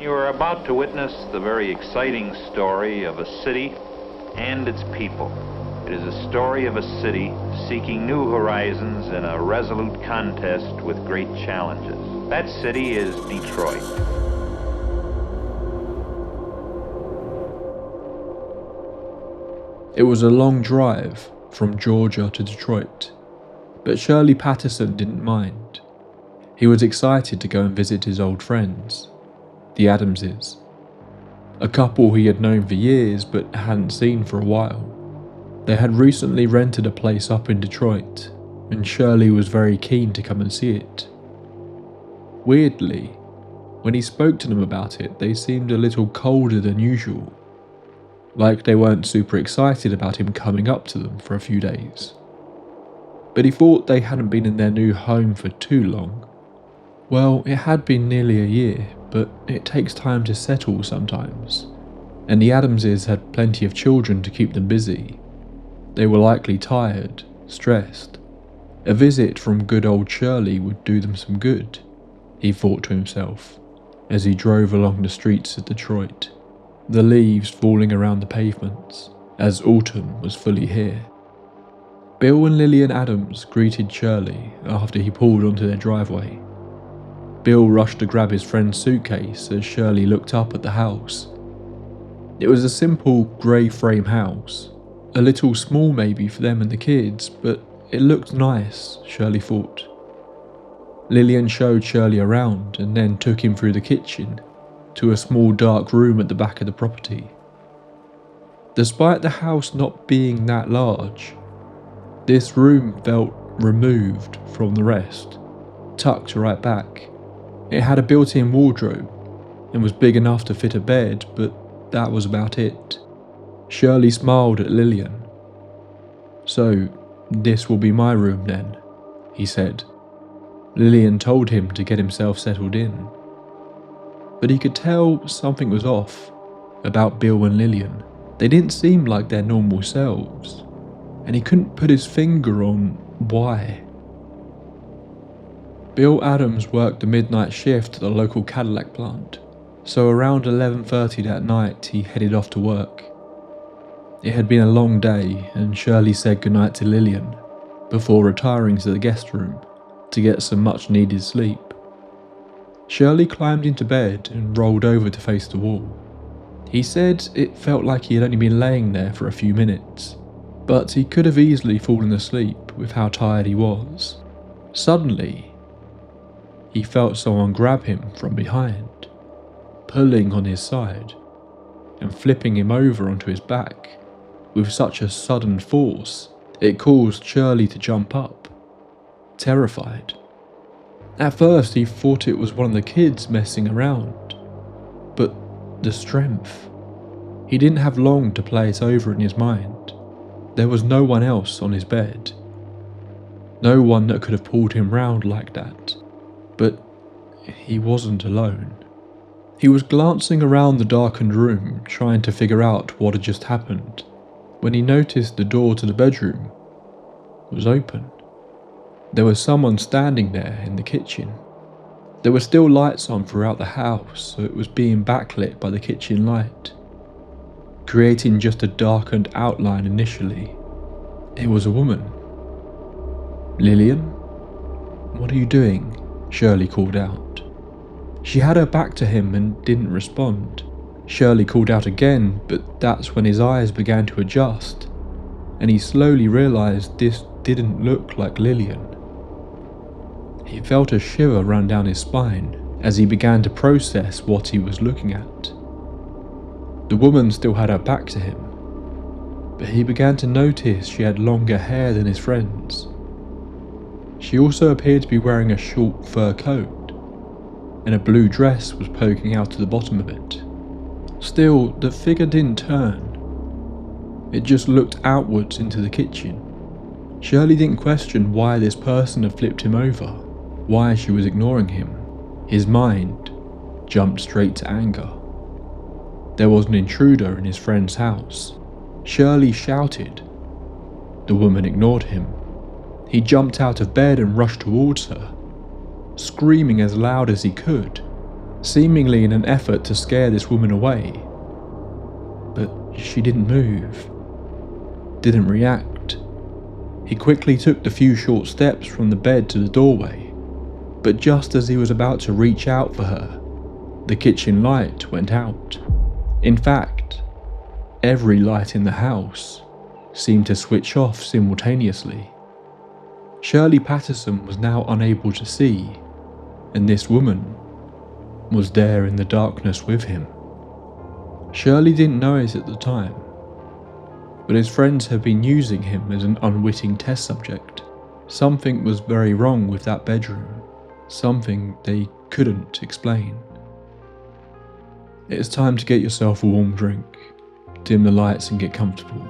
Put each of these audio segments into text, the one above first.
You are about to witness the very exciting story of a city and its people. It is a story of a city seeking new horizons in a resolute contest with great challenges. That city is Detroit. It was a long drive from Georgia to Detroit, but Shirley Patterson didn't mind. He was excited to go and visit his old friends, the Adamses, a couple he had known for years but hadn't seen for a while. They had recently rented a place up in Detroit, and Shirley was very keen to come and see it. Weirdly, when he spoke to them about it, they seemed a little colder than usual, like they weren't super excited about him coming up to them for a few days. But he thought they hadn't been in their new home for too long. Well, it had been nearly a year, but it takes time to settle sometimes, and the Adamses had plenty of children to keep them busy. They were likely tired, stressed. A visit from good old Shirley would do them some good, he thought to himself, as he drove along the streets of Detroit, the leaves falling around the pavements, as autumn was fully here. Bill and Lillian Adams greeted Shirley after he pulled onto their driveway. Bill rushed to grab his friend's suitcase as Shirley looked up at the house. It was a simple grey frame house, a little small maybe for them and the kids, but it looked nice, Shirley thought. Lillian showed Shirley around and then took him through the kitchen to a small dark room at the back of the property. Despite the house not being that large, this room felt removed from the rest, tucked right back. It had a built-in wardrobe and was big enough to fit a bed, but that was about it. Shirley smiled at Lillian. "So, this will be my room then," he said. Lillian told him to get himself settled in. But he could tell something was off about Bill and Lillian. They didn't seem like their normal selves, and he couldn't put his finger on why. Bill Adams worked the midnight shift at the local Cadillac plant, so around 11:30 that night he headed off to work. It had been a long day, and Shirley said goodnight to Lillian before retiring to the guest room to get some much needed sleep. Shirley climbed into bed and rolled over to face the wall. He said it felt like he had only been laying there for a few minutes, but he could have easily fallen asleep with how tired he was. Suddenly, he felt someone grab him from behind, pulling on his side and flipping him over onto his back with such a sudden force it caused Shirley to jump up, terrified. At first he thought it was one of the kids messing around, but the strength. He didn't have long to play it over in his mind. There was no one else on his bed. No one that could have pulled him round like that. But he wasn't alone. He was glancing around the darkened room, trying to figure out what had just happened, when he noticed the door to the bedroom was open. There was someone standing there in the kitchen. There were still lights on throughout the house, so it was being backlit by the kitchen light, creating just a darkened outline initially. It was a woman. "Lillian? What are you doing?" Shirley called out. She had her back to him and didn't respond. Shirley called out again, but that's when his eyes began to adjust, and he slowly realised this didn't look like Lillian. He felt a shiver run down his spine as he began to process what he was looking at. The woman still had her back to him, but he began to notice she had longer hair than his friends. She also appeared to be wearing a short fur coat, and a blue dress was poking out to the bottom of it. Still, the figure didn't turn. It just looked outwards into the kitchen. Shirley didn't question why this person had flipped him over, why she was ignoring him. His mind jumped straight to anger. There was an intruder in his friend's house. Shirley shouted. The woman ignored him. He jumped out of bed and rushed towards her, screaming as loud as he could. seemingly in an effort to scare this woman away. But she didn't move, didn't react. He quickly took the few short steps from the bed to the doorway, but just as he was about to reach out for her, the kitchen light went out. In fact, every light in the house seemed to switch off simultaneously. Shirley Patterson was now unable to see, and this woman was there in the darkness with him. Shirley didn't know it at the time, but his friends had been using him as an unwitting test subject. Something was very wrong with that bedroom, something they couldn't explain. It's time to get yourself a warm drink, dim the lights and get comfortable.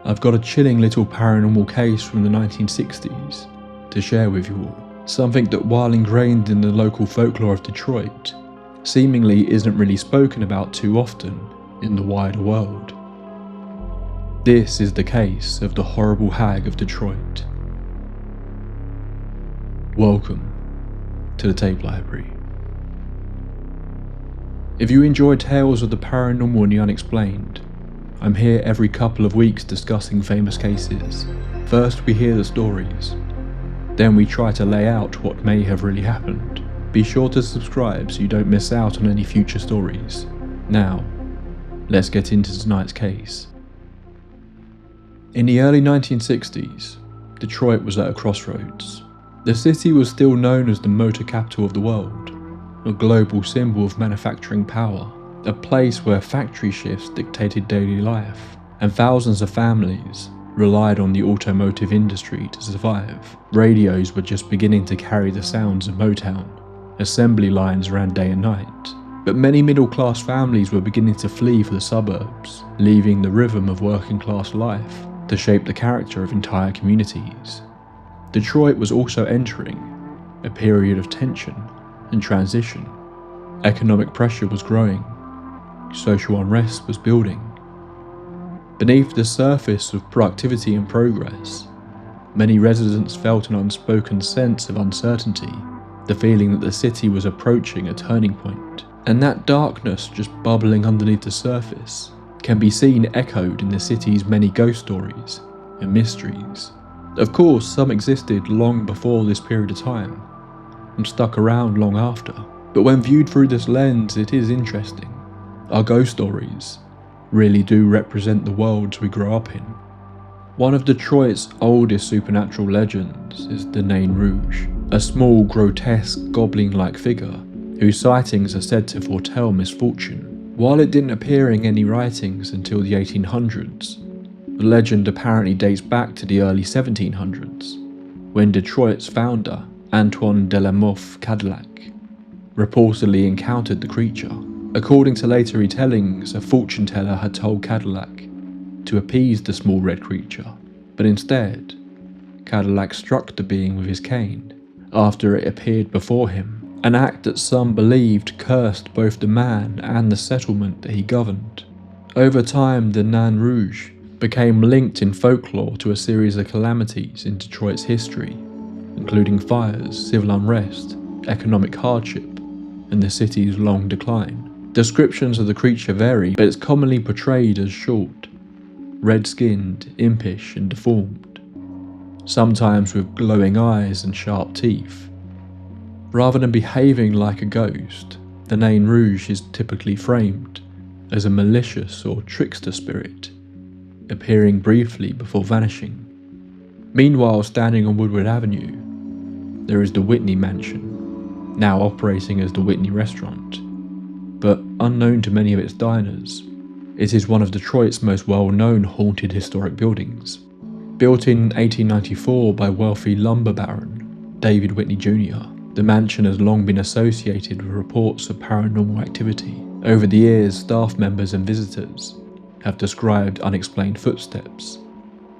I've got a chilling little paranormal case from the 1960s to share with you all. Something that, while ingrained in the local folklore of Detroit, seemingly isn't really spoken about too often in the wider world. This is the case of the Horrible Hag of Detroit. Welcome to the Tape Library. If you enjoy tales of the paranormal and the unexplained, I'm here every couple of weeks discussing famous cases. First we hear the stories, then we try to lay out what may have really happened. Be sure to subscribe so you don't miss out on any future stories. Now, let's get into tonight's case. In the early 1960s, Detroit was at a crossroads. The city was still known as the motor capital of the world, a global symbol of manufacturing power, a place where factory shifts dictated daily life, and thousands of families relied on the automotive industry to survive. Radios were just beginning to carry the sounds of Motown. Assembly lines ran day and night. But many middle-class families were beginning to flee for the suburbs, leaving the rhythm of working-class life to shape the character of entire communities. Detroit was also entering a period of tension and transition. Economic pressure was growing. Social unrest was building. Beneath the surface of productivity and progress, many residents felt an unspoken sense of uncertainty, the feeling that the city was approaching a turning point. And that darkness just bubbling underneath the surface can be seen echoed in the city's many ghost stories and mysteries. Of course, some existed long before this period of time, and stuck around long after. But when viewed through this lens, it is interesting. Our ghost stories really do represent the worlds we grow up in. One of Detroit's oldest supernatural legends is the Nain Rouge, a small, grotesque, goblin-like figure whose sightings are said to foretell misfortune. While it didn't appear in any writings until the 1800s, the legend apparently dates back to the early 1700s, when Detroit's founder, Antoine de la Mothe Cadillac, reportedly encountered the creature. According to later retellings, a fortune teller had told Cadillac to appease the small red creature, but instead, Cadillac struck the being with his cane after it appeared before him, an act that some believed cursed both the man and the settlement that he governed. Over time, the Nain Rouge became linked in folklore to a series of calamities in Detroit's history, including fires, civil unrest, economic hardship, and the city's long decline. Descriptions of the creature vary, but it's commonly portrayed as short, red-skinned, impish and deformed, sometimes with glowing eyes and sharp teeth. Rather than behaving like a ghost, the Nain Rouge is typically framed as a malicious or trickster spirit, appearing briefly before vanishing. Meanwhile, standing on Woodward Avenue, there is the Whitney Mansion, now operating as the Whitney Restaurant. But unknown to many of its diners, it is one of Detroit's most well-known haunted historic buildings. Built in 1894 by wealthy lumber baron David Whitney Jr., the mansion has long been associated with reports of paranormal activity. Over the years, staff members and visitors have described unexplained footsteps,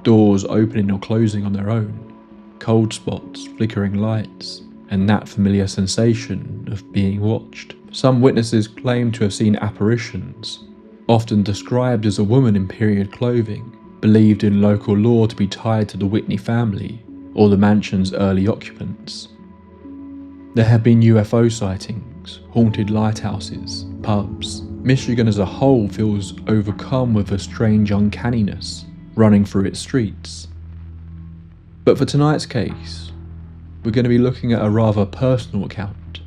doors opening or closing on their own, cold spots, flickering lights, and that familiar sensation of being watched. Some witnesses claim to have seen apparitions, often described as a woman in period clothing, believed in local lore to be tied to the Whitney family or the mansion's early occupants. There have been UFO sightings, buildings, haunted lighthouses, pubs. Michigan as a whole feels overcome with a strange uncanniness running through its streets. But for tonight's case, we're going to be looking at a rather personal account.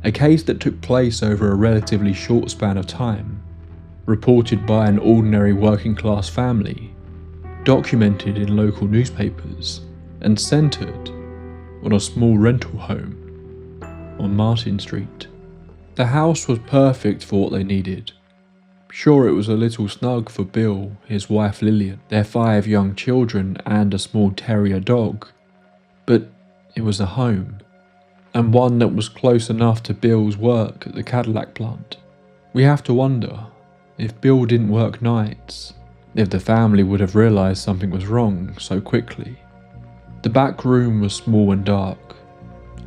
A case that took place over a relatively short span of time, reported by an ordinary working class family, documented in local newspapers, and centred on a small rental home on Martin Street. The house was perfect for what they needed. Sure, it was a little snug for Bill, his wife Lillian, their 5 young children and a small terrier dog, but it was a home, and one that was close enough to Bill's work at the Cadillac plant. We have to wonder if Bill didn't work nights, if the family would have realised something was wrong so quickly. The back room was small and dark.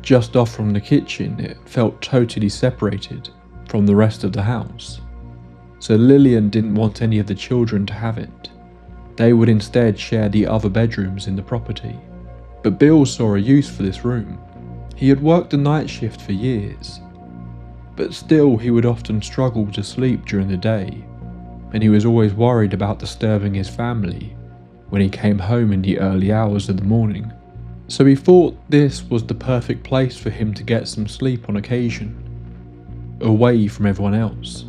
Just off from the kitchen, it felt totally separated from the rest of the house. So Lillian didn't want any of the children to have it. They would instead share the other bedrooms in the property. But Bill saw a use for this room. He had worked the night shift for years, but still he would often struggle to sleep during the day, and he was always worried about disturbing his family when he came home in the early hours of the morning. So he thought this was the perfect place for him to get some sleep on occasion, away from everyone else.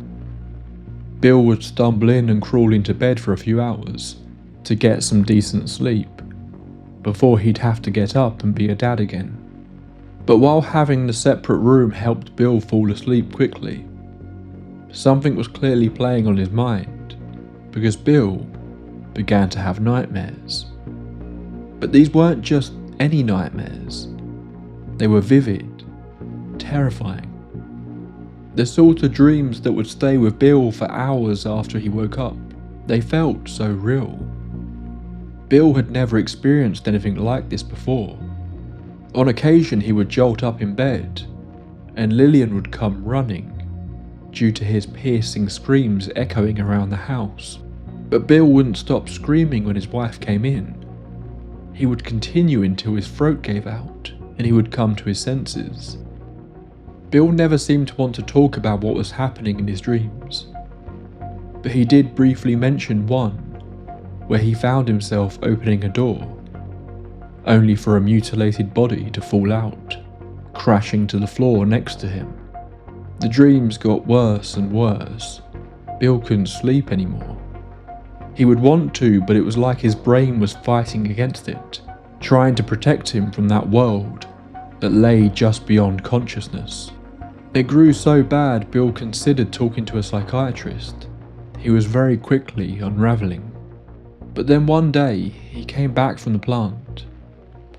Bill would stumble in and crawl into bed for a few hours to get some decent sleep, before he'd have to get up and be a dad again. But while having the separate room helped Bill fall asleep quickly, something was clearly playing on his mind, because Bill began to have nightmares. But these weren't just any nightmares. They were vivid, terrifying. The sort of dreams that would stay with Bill for hours after he woke up. They felt so real. Bill had never experienced anything like this before. On occasion he would jolt up in bed, and Lillian would come running, due to his piercing screams echoing around the house. But Bill wouldn't stop screaming when his wife came in. He would continue until his throat gave out, and he would come to his senses. Bill never seemed to want to talk about what was happening in his dreams, but he did briefly mention one where he found himself opening a door, only for a mutilated body to fall out, crashing to the floor next to him. The dreams got worse and worse. Bill couldn't sleep anymore. He would want to, but it was like his brain was fighting against it, trying to protect him from that world that lay just beyond consciousness. It grew so bad, Bill considered talking to a psychiatrist. He was very quickly unravelling. But then one day, he came back from the plant,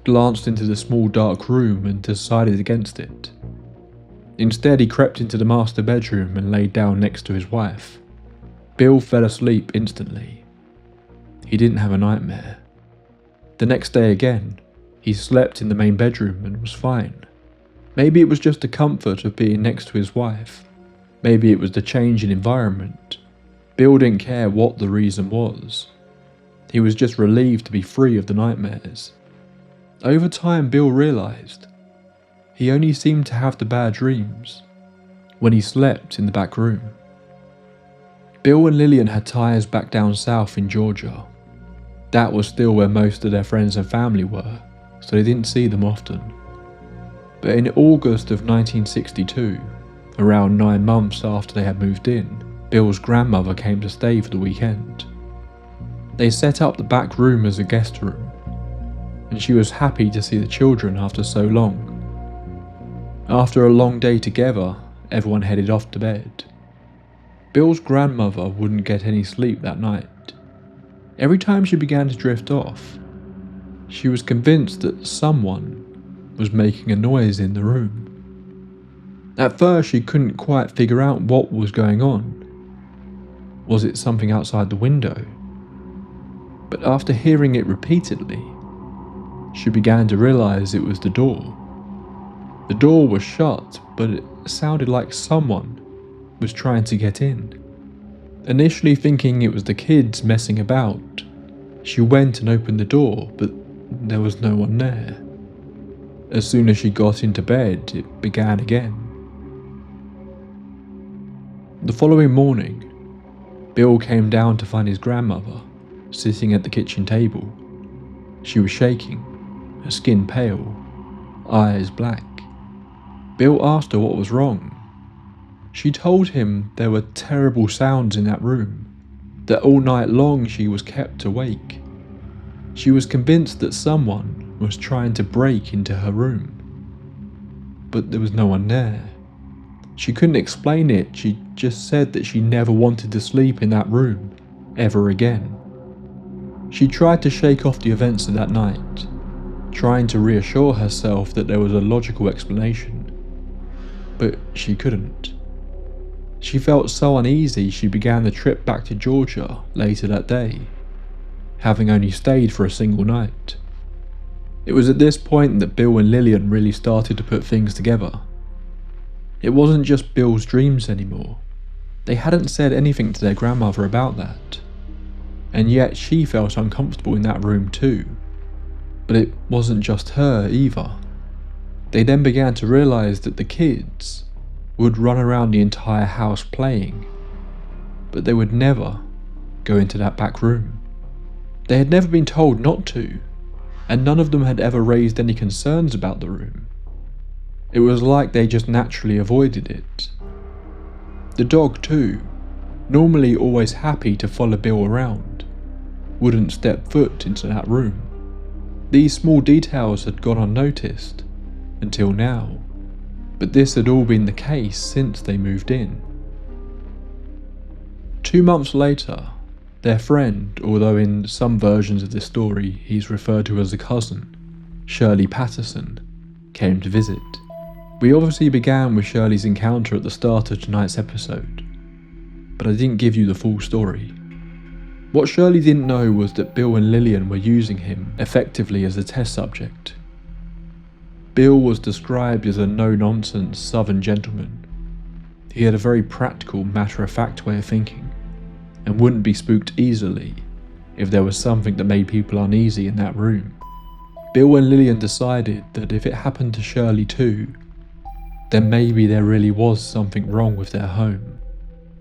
glanced into the small dark room and decided against it. Instead, he crept into the master bedroom and laid down next to his wife. Bill fell asleep instantly. He didn't have a nightmare. The next day again, he slept in the main bedroom and was fine. Maybe it was just the comfort of being next to his wife. Maybe it was the change in environment. Bill didn't care what the reason was. He was just relieved to be free of the nightmares. Over time, Bill realised he only seemed to have the bad dreams when he slept in the back room. Bill and Lillian had ties back down south in Georgia. That was still where most of their friends and family were, so they didn't see them often. But in August of 1962, around 9 months after they had moved in, Bill's grandmother came to stay for the weekend. They set up the back room as a guest room, and she was happy to see the children after so long. After a long day together, everyone headed off to bed. Bill's grandmother wouldn't get any sleep that night. Every time she began to drift off, she was convinced that someone was making a noise in the room. At first, she couldn't quite figure out what was going on. Was it something outside the window? But after hearing it repeatedly, she began to realise it was the door. The door was shut, but it sounded like someone was trying to get in. Initially thinking it was the kids messing about, she went and opened the door, but there was no one there. As soon as she got into bed, it began again. The following morning, Bill came down to find his grandmother sitting at the kitchen table. She was shaking, her skin pale, eyes black. Bill asked her what was wrong. She told him there were terrible sounds in that room, that all night long she was kept awake. She was convinced that someone was trying to break into her room, but there was no one there. She couldn't explain it, she just said that she never wanted to sleep in that room ever again. She tried to shake off the events of that night, trying to reassure herself that there was a logical explanation, but she couldn't. She felt so uneasy she began the trip back to Georgia later that day, having only stayed for a single night. It was at this point that Bill and Lillian really started to put things together. It wasn't just Bill's dreams anymore. They hadn't said anything to their grandmother about that, and yet she felt uncomfortable in that room too. But it wasn't just her either. They then began to realise that the kids would run around the entire house playing, but they would never go into that back room. They had never been told not to, and none of them had ever raised any concerns about the room. It was like they just naturally avoided it. The dog too, normally always happy to follow Bill around, wouldn't step foot into that room. These small details had gone unnoticed until now, but this had all been the case since they moved in. 2 months later, their friend, although in some versions of this story he's referred to as a cousin, Shirley Patterson, came to visit. We obviously began with Shirley's encounter at the start of tonight's episode, but I didn't give you the full story. What Shirley didn't know was that Bill and Lillian were using him effectively as a test subject. Bill was described as a no-nonsense southern gentleman. He had a very practical, matter-of-fact way of thinking, and wouldn't be spooked easily if there was something that made people uneasy in that room. Bill and Lillian decided that if it happened to Shirley too, then maybe there really was something wrong with their home.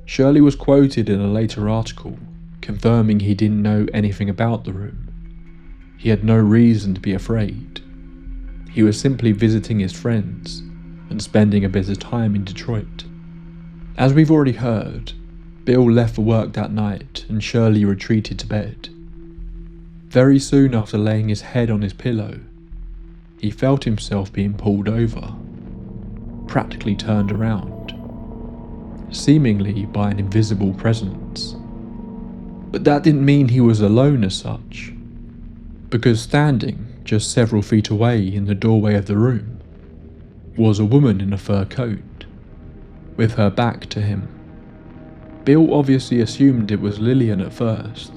Shirley was quoted in a later article confirming he didn't know anything about the room. He had no reason to be afraid. He was simply visiting his friends and spending a bit of time in Detroit. As we've already heard, Bill left for work that night and Shirley retreated to bed. Very soon after laying his head on his pillow, he felt himself being pulled over, practically turned around, seemingly by an invisible presence. But that didn't mean he was alone as such, because standing just several feet away in the doorway of the room was a woman in a fur coat, with her back to him. Bill obviously assumed it was Lillian at first,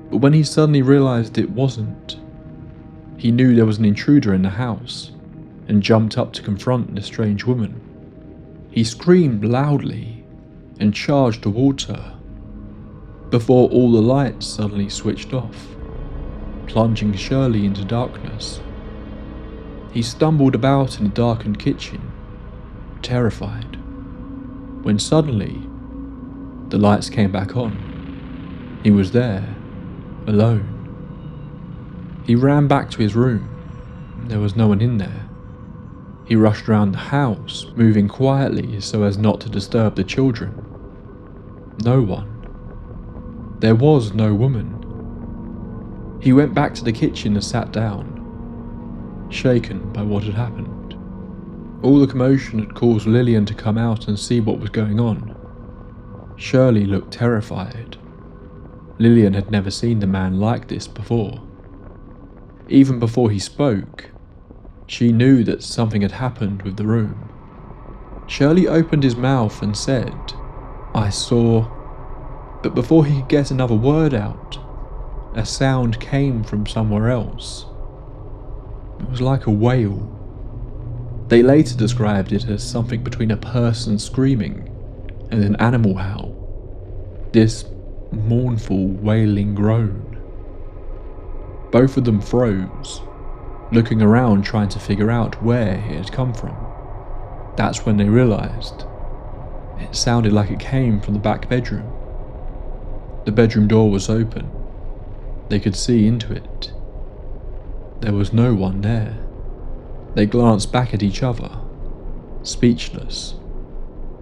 but when he suddenly realised it wasn't, he knew there was an intruder in the house and jumped up to confront the strange woman. He screamed loudly and charged towards her, before all the lights suddenly switched off, plunging Shirley into darkness. He stumbled about in the darkened kitchen, terrified, when suddenly the lights came back on. He was there, alone. He ran back to his room. There was no one in there. He rushed around the house, moving quietly so as not to disturb the children. No one. There was no woman. He went back to the kitchen and sat down, shaken by what had happened. All the commotion had caused Lillian to come out and see what was going on. Shirley looked terrified. Lillian had never seen the man like this before. Even before he spoke, she knew that something had happened with the room. Shirley opened his mouth and said, "I saw," but before he could get another word out, a sound came from somewhere else. It was like a wail. They later described it as something between a person screaming and an animal howl. This mournful, wailing groan. Both of them froze, looking around trying to figure out where it had come from. That's when they realised It sounded like it came from the back bedroom. The bedroom door was open. They could see into it. There was no one there. They glanced back at each other, speechless.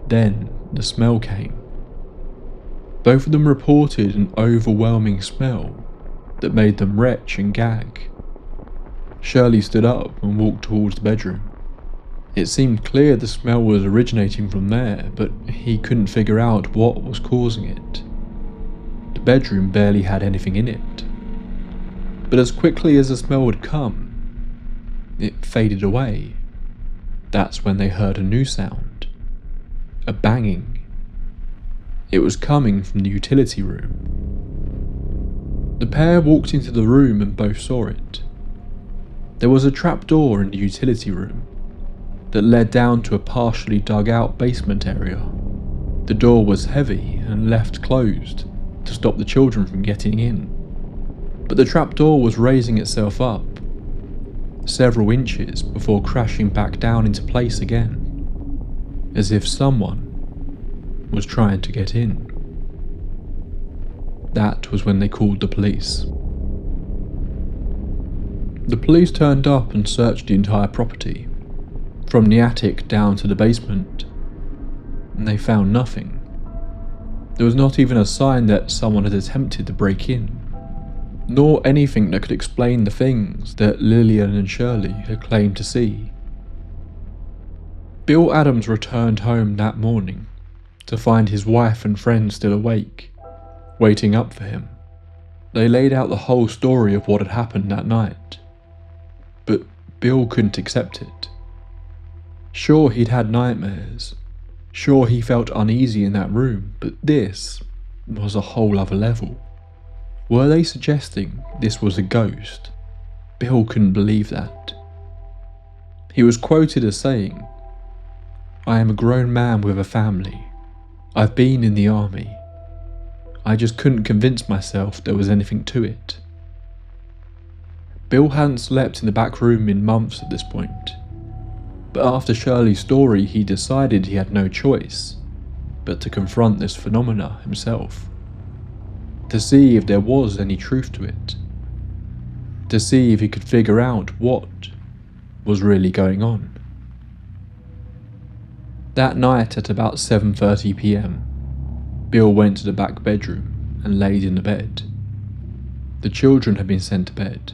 Then the smell came. Both of them reported an overwhelming smell that made them retch and gag. Shirley stood up and walked towards the bedroom. It seemed clear the smell was originating from there, but he couldn't figure out what was causing it. The bedroom barely had anything in it. But as quickly as the smell would come, it faded away. That's when they heard a new sound. A banging. It was coming from the utility room. The pair walked into the room and both saw it. There was a trapdoor in the utility room that led down to a partially dug out basement area. The door was heavy and left closed to stop the children from getting in. But the trapdoor was raising itself up several inches before crashing back down into place again, as if someone was trying to get in. That was when they called the police. The police turned up and searched the entire property, from the attic down to the basement, and they found nothing. There was not even a sign that someone had attempted to break in, nor anything that could explain the things that Lillian and Shirley had claimed to see. Bill Adams returned home that morning to find his wife and friends still awake, waiting up for him. They laid out the whole story of what had happened that night, but Bill couldn't accept it. Sure, he'd had nightmares. Sure, he felt uneasy in that room, but this was a whole other level. Were they suggesting this was a ghost? Bill couldn't believe that. He was quoted as saying, "I am a grown man with a family. I've been in the army. I just couldn't convince myself there was anything to it." Bill hadn't slept in the back room in months at this point, but after Shirley's story he decided he had no choice but to confront this phenomena himself, to see if there was any truth to it, to see if he could figure out what was really going on. That night at about 7:30 p.m, Bill went to the back bedroom and laid in the bed. The children had been sent to bed.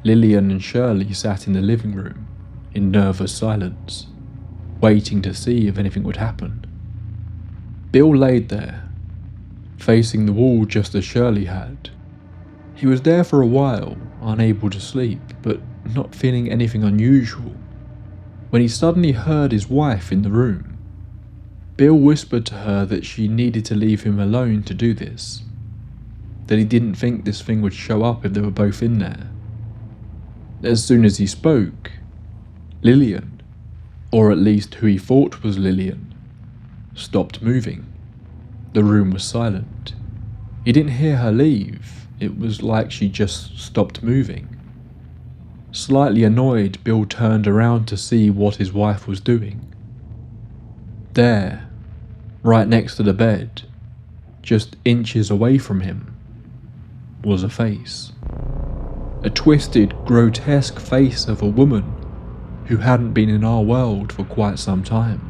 Lillian and Shirley sat in the living room in nervous silence, waiting to see if anything would happen. Bill laid there, facing the wall just as Shirley had. He was there for a while, unable to sleep, but not feeling anything unusual, when he suddenly heard his wife in the room. Bill whispered to her that she needed to leave him alone to do this, that he didn't think this thing would show up if they were both in there. As soon as he spoke, Lillian, or at least who he thought was Lillian, stopped moving. The room was silent. He didn't hear her leave. It was like she just stopped moving. Slightly annoyed, Bill turned around to see what his wife was doing. There, right next to the bed, just inches away from him, was a face. A twisted, grotesque face of a woman who hadn't been in our world for quite some time.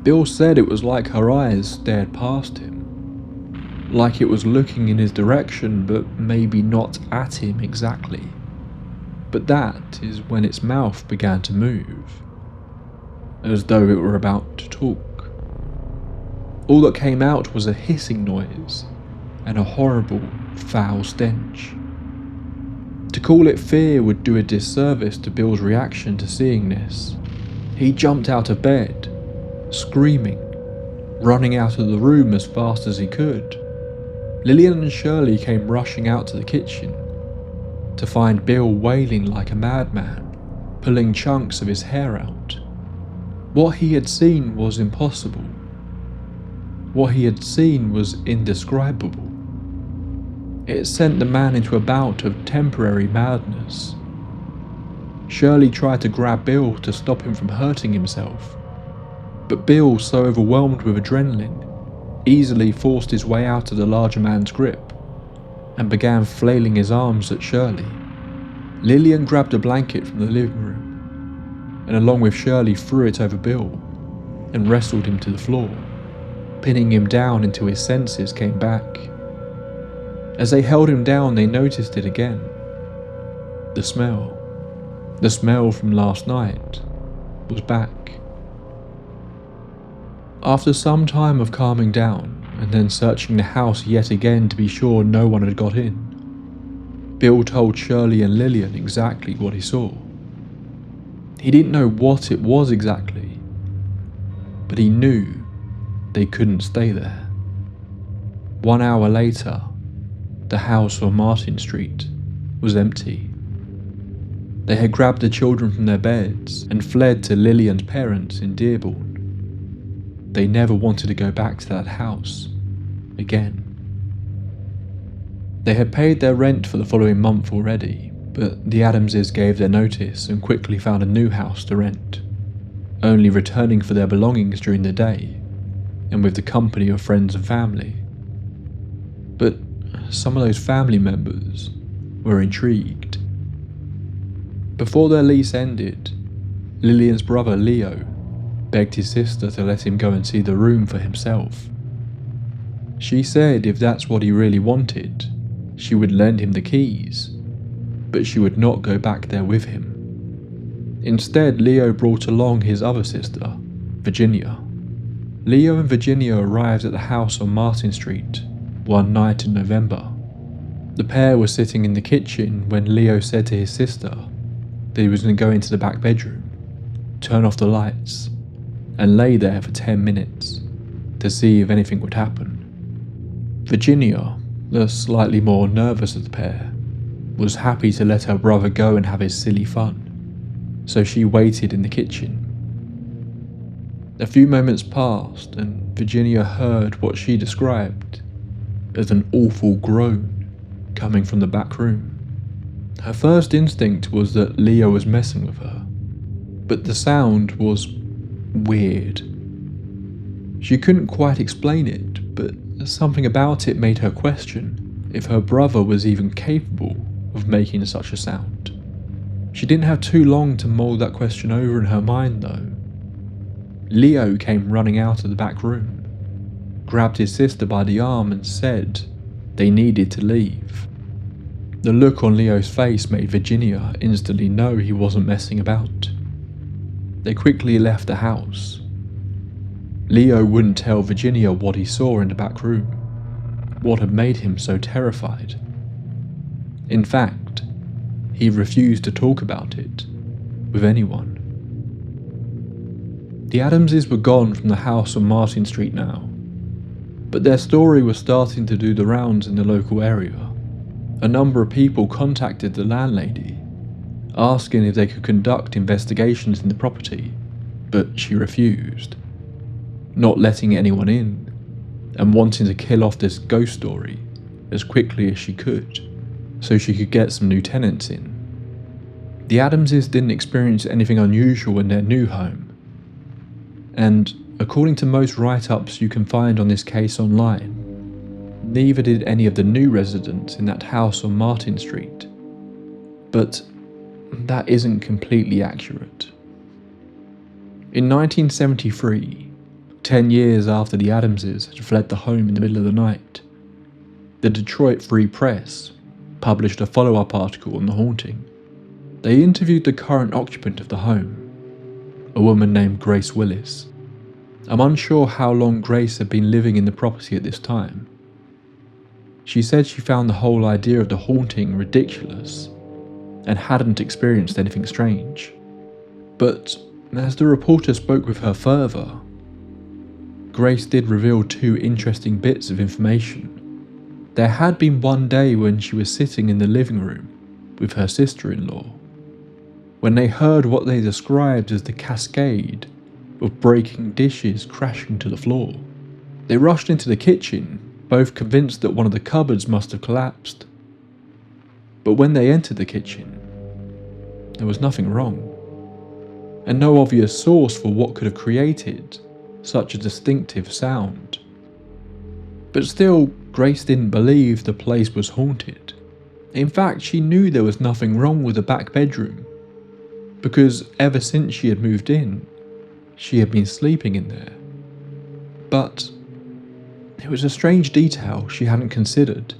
Bill said it was like her eyes stared past him, like it was looking in his direction but maybe not at him exactly. But that is when its mouth began to move, as though it were about to talk. All that came out was a hissing noise and a horrible, foul stench. To call it fear would do a disservice to Bill's reaction to seeing this. He jumped out of bed, screaming, running out of the room as fast as he could. Lillian and Shirley came rushing out to the kitchen to find Bill wailing like a madman, pulling chunks of his hair out. What he had seen was impossible. What he had seen was indescribable. It sent the man into a bout of temporary madness. Shirley tried to grab Bill to stop him from hurting himself, But Bill, so overwhelmed with adrenaline, easily forced his way out of the larger man's grip and began flailing his arms at Shirley. Lillian grabbed a blanket from the living room and along with Shirley threw it over Bill and wrestled him to the floor, pinning him down until his senses came back. As they held him down, they noticed it again. The smell from last night was back. After some time of calming down and then searching the house yet again to be sure no one had got in, Bill told Shirley and Lillian exactly what he saw. He didn't know what it was exactly, but he knew they couldn't stay there. 1 hour later, the house on Martin Street was empty. They had grabbed the children from their beds and fled to Lillian's parents in Dearborn. They never wanted to go back to that house again. They had paid their rent for the following month already, but the Adamses gave their notice and quickly found a new house to rent, only returning for their belongings during the day and with the company of friends and family. But some of those family members were intrigued. Before their lease ended, Lillian's brother Leo begged his sister to let him go and see the room for himself. She said if that's what he really wanted, she would lend him the keys, but she would not go back there with him. Instead, Leo brought along his other sister, Virginia. Leo and Virginia arrived at the house on Martin Street one night in November. The pair were sitting in the kitchen when Leo said to his sister that he was going to go into the back bedroom, turn off the lights, and lay there for 10 minutes to see if anything would happen. Virginia, the slightly more nervous of the pair, was happy to let her brother go and have his silly fun, so she waited in the kitchen. A few moments passed and Virginia heard what she described as an awful groan coming from the back room. Her first instinct was that Leo was messing with her, but the sound was weird. She couldn't quite explain it, but something about it made her question if her brother was even capable of making such a sound. She didn't have too long to mull that question over in her mind though. Leo came running out of the back room, grabbed his sister by the arm and said they needed to leave. The look on Leo's face made Virginia instantly know he wasn't messing about. They quickly left the house. Leo wouldn't tell Virginia what he saw in the back room, what had made him so terrified. In fact, he refused to talk about it with anyone. The Adamses were gone from the house on Martin Street now, but their story was starting to do the rounds in the local area. A number of people contacted the landlady, asking if they could conduct investigations in the property, but she refused, not letting anyone in and wanting to kill off this ghost story as quickly as she could so she could get some new tenants in. The Adamses didn't experience anything unusual in their new home, and according to most write-ups you can find on this case online, neither did any of the new residents in that house on Martin Street. But that isn't completely accurate. In 1973, 10 years after the Adamses had fled the home in the middle of the night, the Detroit Free Press published a follow-up article on the haunting. They interviewed the current occupant of the home, a woman named Grace Willis. I'm unsure how long Grace had been living in the property at this time. She said she found the whole idea of the haunting ridiculous and hadn't experienced anything strange. But as the reporter spoke with her further, Grace did reveal two interesting bits of information. There had been one day when she was sitting in the living room with her sister-in-law, when they heard what they described as the cascade of breaking dishes crashing to the floor. They rushed into the kitchen, both convinced that one of the cupboards must have collapsed. But when they entered the kitchen, there was nothing wrong, and no obvious source for what could have created such a distinctive sound. But still, Grace didn't believe the place was haunted. In fact, she knew there was nothing wrong with the back bedroom, because ever since she had moved in, she had been sleeping in there. But it was a strange detail she hadn't considered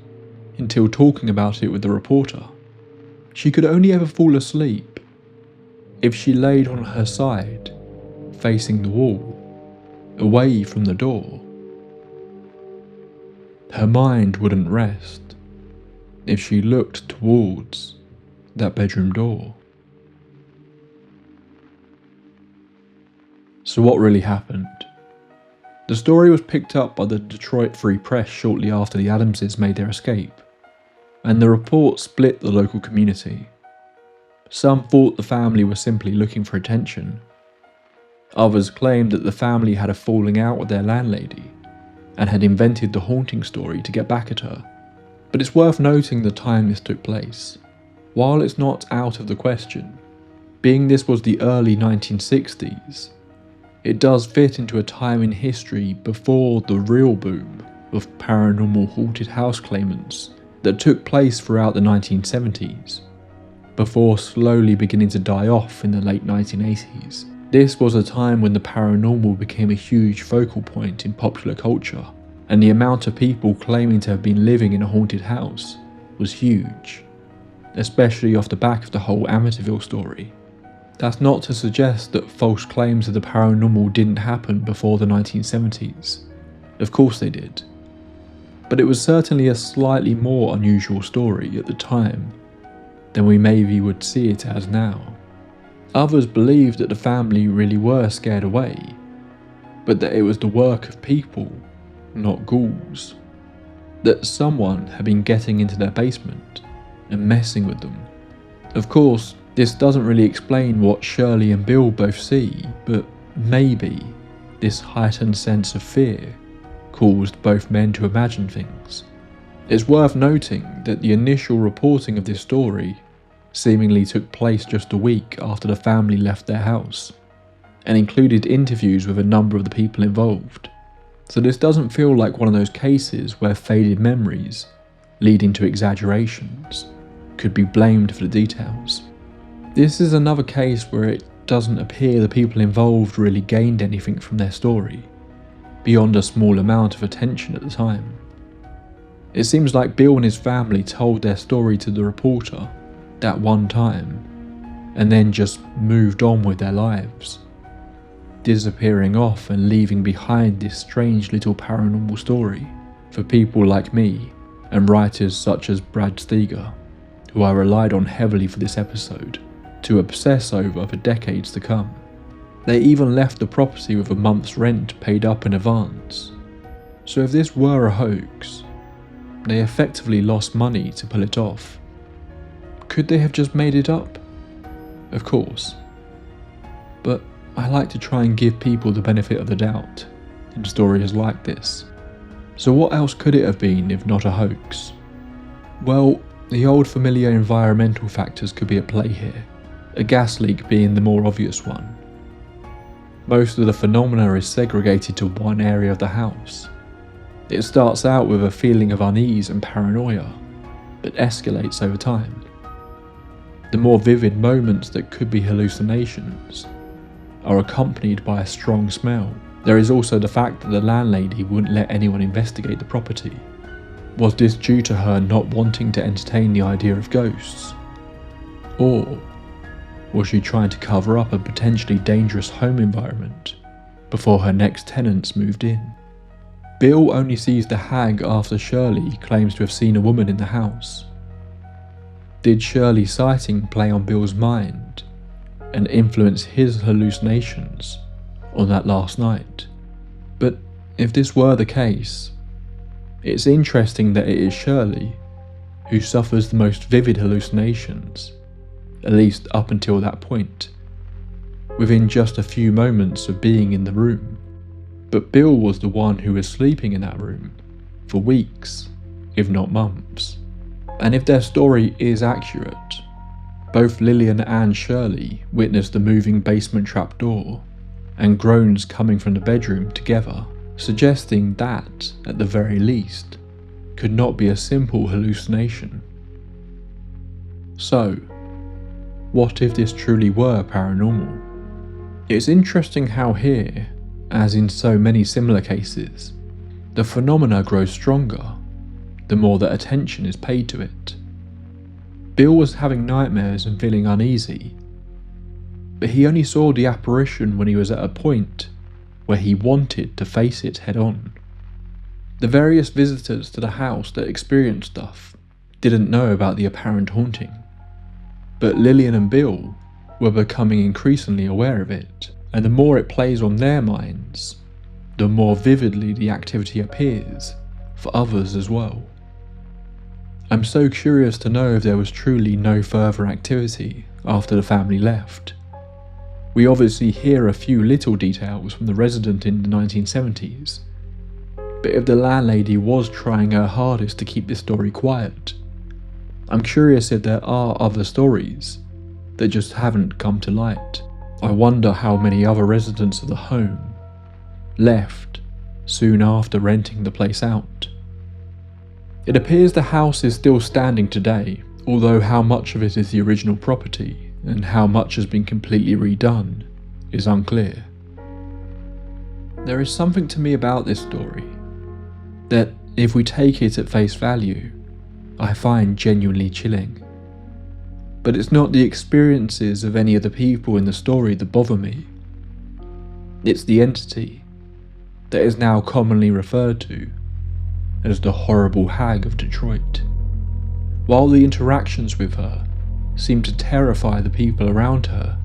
until talking about it with the reporter. She could only ever fall asleep if she laid on her side, facing the wall, away from the door. Her mind wouldn't rest if she looked towards that bedroom door. So what really happened? The story was picked up by the Detroit Free Press shortly after the Adamses made their escape, and the report split the local community. Some thought the family was simply looking for attention. Others claimed that the family had a falling out with their landlady and had invented the haunting story to get back at her. But it's worth noting the time this took place. While it's not out of the question, being this was the early 1960s, it does fit into a time in history before the real boom of paranormal haunted house claimants that took place throughout the 1970s, before slowly beginning to die off in the late 1980s. This was a time when the paranormal became a huge focal point in popular culture, and the amount of people claiming to have been living in a haunted house was huge, especially off the back of the whole Amityville story. That's not to suggest that false claims of the paranormal didn't happen before the 1970s. Of course they did. But it was certainly a slightly more unusual story at the time than we maybe would see it as now. Others believed that the family really were scared away, but that it was the work of people, not ghouls. That someone had been getting into their basement and messing with them. Of course, this doesn't really explain what Shirley and Bill both see, but maybe this heightened sense of fear caused both men to imagine things. It's worth noting that the initial reporting of this story seemingly took place just a week after the family left their house, and included interviews with a number of the people involved. So this doesn't feel like one of those cases where faded memories, leading to exaggerations, could be blamed for the details. This is another case where it doesn't appear the people involved really gained anything from their story, beyond a small amount of attention at the time. It seems like Bill and his family told their story to the reporter that one time, and then just moved on with their lives, disappearing off and leaving behind this strange little paranormal story for people like me and writers such as Brad Steger, who I relied on heavily for this episode, to obsess over for decades to come. They even left the property with a month's rent paid up in advance. So if this were a hoax, they effectively lost money to pull it off. Could they have just made it up? Of course. But I like to try and give people the benefit of the doubt in stories like this. So what else could it have been if not a hoax? Well, the old familiar environmental factors could be at play here, a gas leak being the more obvious one. Most of the phenomena is segregated to one area of the house. It starts out with a feeling of unease and paranoia, but escalates over time. The more vivid moments that could be hallucinations are accompanied by a strong smell. There is also the fact that the landlady wouldn't let anyone investigate the property. Was this due to her not wanting to entertain the idea of ghosts? Or was she trying to cover up a potentially dangerous home environment before her next tenants moved in? Bill only sees the hag after Shirley claims to have seen a woman in the house. Did Shirley's sighting play on Bill's mind and influence his hallucinations on that last night? But if this were the case, it's interesting that it is Shirley who suffers the most vivid hallucinations, at least up until that point, within just a few moments of being in the room. But Bill was the one who was sleeping in that room for weeks, if not months. And if their story is accurate, both Lillian and Shirley witnessed the moving basement trapdoor and groans coming from the bedroom together, suggesting that, at the very least, could not be a simple hallucination. So, what if this truly were paranormal? It's interesting how here, as in so many similar cases, the phenomena grows stronger the more that attention is paid to it. Bill was having nightmares and feeling uneasy, but he only saw the apparition when he was at a point where he wanted to face it head on. The various visitors to the house that experienced stuff didn't know about the apparent haunting, but Lillian and Bill were becoming increasingly aware of it, and the more it plays on their minds, the more vividly the activity appears for others as well. I'm so curious to know if there was truly no further activity after the family left. We obviously hear a few little details from the resident in the 1970s, but if the landlady was trying her hardest to keep this story quiet, I'm curious if there are other stories that just haven't come to light. I wonder how many other residents of the home left soon after renting the place out. It appears the house is still standing today, although how much of it is the original property and how much has been completely redone is unclear. There is something to me about this story that, if we take it at face value, I find genuinely chilling. But it's not the experiences of any of the people in the story that bother me. It's the entity that is now commonly referred to as the Horrible Hag of Detroit. While the interactions with her seem to terrify the people around her,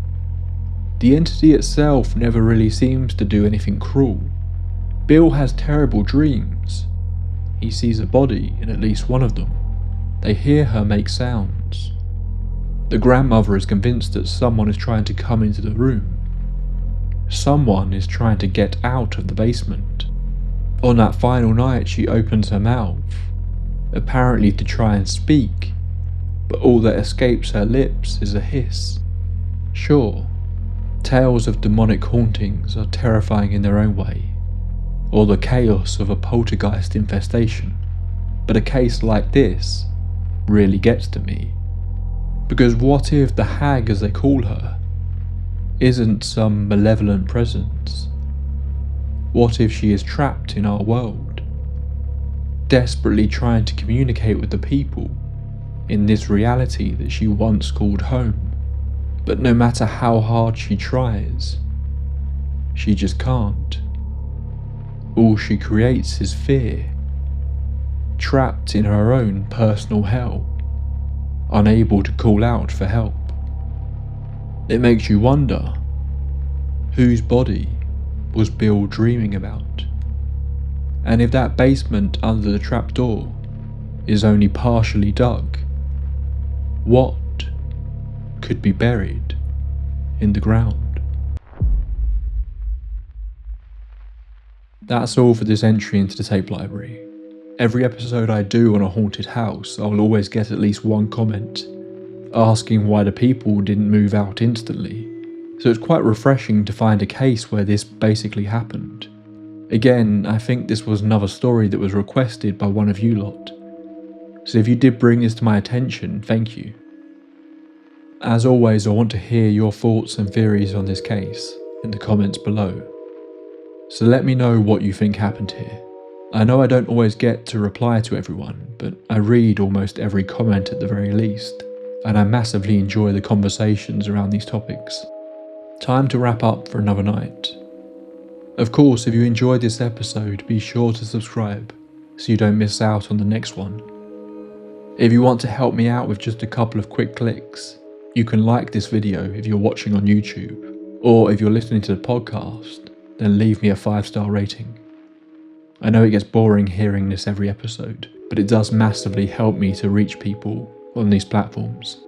the entity itself never really seems to do anything cruel. Bill has terrible dreams. He sees a body in at least one of them. They hear her make sounds. The grandmother is convinced that someone is trying to come into the room. Someone is trying to get out of the basement. On that final night, she opens her mouth, apparently to try and speak, but all that escapes her lips is a hiss. Sure, tales of demonic hauntings are terrifying in their own way, or the chaos of a poltergeist infestation, but a case like this really gets to me. Because what if the hag, as they call her, isn't some malevolent presence? What if she is trapped in our world, desperately trying to communicate with the people in this reality that she once called home, but no matter how hard she tries, she just can't. All she creates is fear, trapped in her own personal hell, unable to call out for help. It makes you wonder, whose body was Bill dreaming about? And if that basement under the trapdoor is only partially dug, what could be buried in the ground? That's all for this entry into the tape library. Every episode I do on a haunted house, I'll always get at least one comment asking why the people didn't move out instantly. So it's quite refreshing to find a case where this basically happened. Again, I think this was another story that was requested by one of you lot. So if you did bring this to my attention, thank you. As always, I want to hear your thoughts and theories on this case in the comments below. So let me know what you think happened here. I know I don't always get to reply to everyone, but I read almost every comment at the very least, and I massively enjoy the conversations around these topics. Time to wrap up for another night. Of course, if you enjoyed this episode, be sure to subscribe so you don't miss out on the next one. If you want to help me out with just a couple of quick clicks, you can like this video if you're watching on YouTube, or if you're listening to the podcast, then leave me a 5-star rating. I know it gets boring hearing this every episode, but it does massively help me to reach people on these platforms.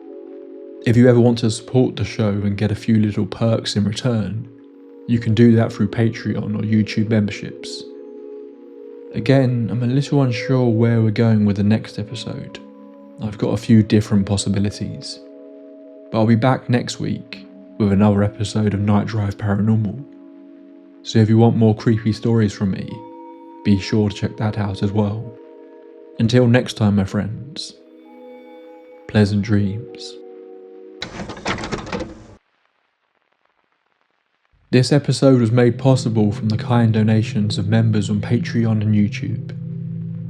If you ever want to support the show and get a few little perks in return, you can do that through Patreon or YouTube memberships. Again, I'm a little unsure where we're going with the next episode. I've got a few different possibilities. But I'll be back next week with another episode of Night Drive Paranormal. So if you want more creepy stories from me, be sure to check that out as well. Until next time, my friends, pleasant dreams. This episode was made possible from the kind donations of members on Patreon and YouTube.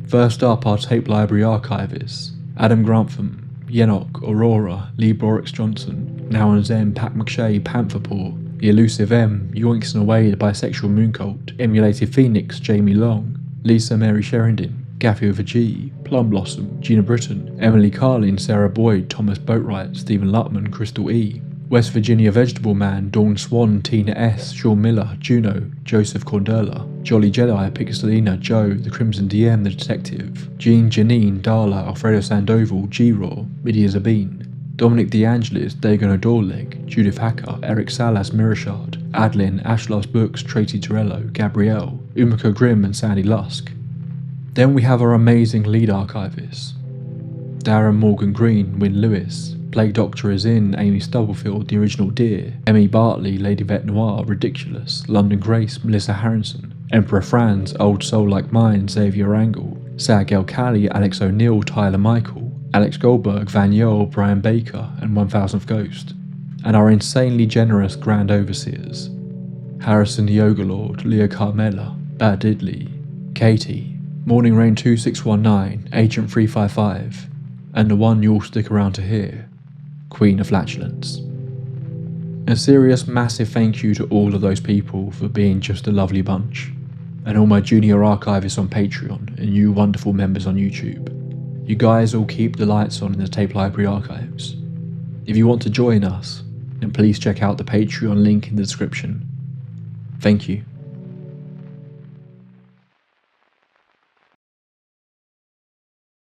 First up, our tape library archivists: Adam Grantham, Yenok, Aurora, Lee Borix Johnson, Now and Zen, Pat McShay, Pantherpaw, The Elusive M, Yoinks and Away, The Bisexual Mooncult, Emulated Phoenix, Jamie Long, Lisa Mary Sherrington, Gaffy with a G, Plum Blossom, Gina Britton, Emily Carlin, Sarah Boyd, Thomas Boatwright, Stephen Lutman, Crystal E, West Virginia Vegetable Man, Dawn Swan, Tina S, Sean Miller, Juno, Joseph Corderla, Jolly Jedi, Pixelina, Joe, The Crimson DM, The Detective, Jean Janine, Darla, Alfredo Sandoval, G-Raw, Lydia Zabine, Dominic DeAngelis, Dagon O'Dorleg, Judith Hacker, Eric Salas, Mirashard, Adlin, Ashlar's Books, Tracy Torello, Gabrielle, Umiko Grimm and Sandy Lusk. Then we have our amazing lead archivists: Darren Morgan Green, Wynne Lewis, Plague Doctor is in, Amy Stubblefield, The Original Deer, Emmy Bartley, Lady Vet Noir, Ridiculous, London Grace, Melissa Harrison, Emperor Franz, Old Soul Like Mine, Xavier Angle, Sarah Cali, Alex O'Neill, Tyler Michael, Alex Goldberg, Van Yole, Brian Baker, and 1000th Ghost. And our insanely generous Grand Overseers: Harrison the Yoga Lord, Leah Carmela, Bad Diddley, Katie, Morning Rain 2619, Agent 355, and the one you'll stick around to hear, Queen of Flatulence. A serious massive thank you to all of those people for being just a lovely bunch, and all my junior archivists on Patreon and you wonderful members on YouTube. You guys all keep the lights on in the tape library archives. If you want to join us, then please check out the Patreon link in the description. Thank you.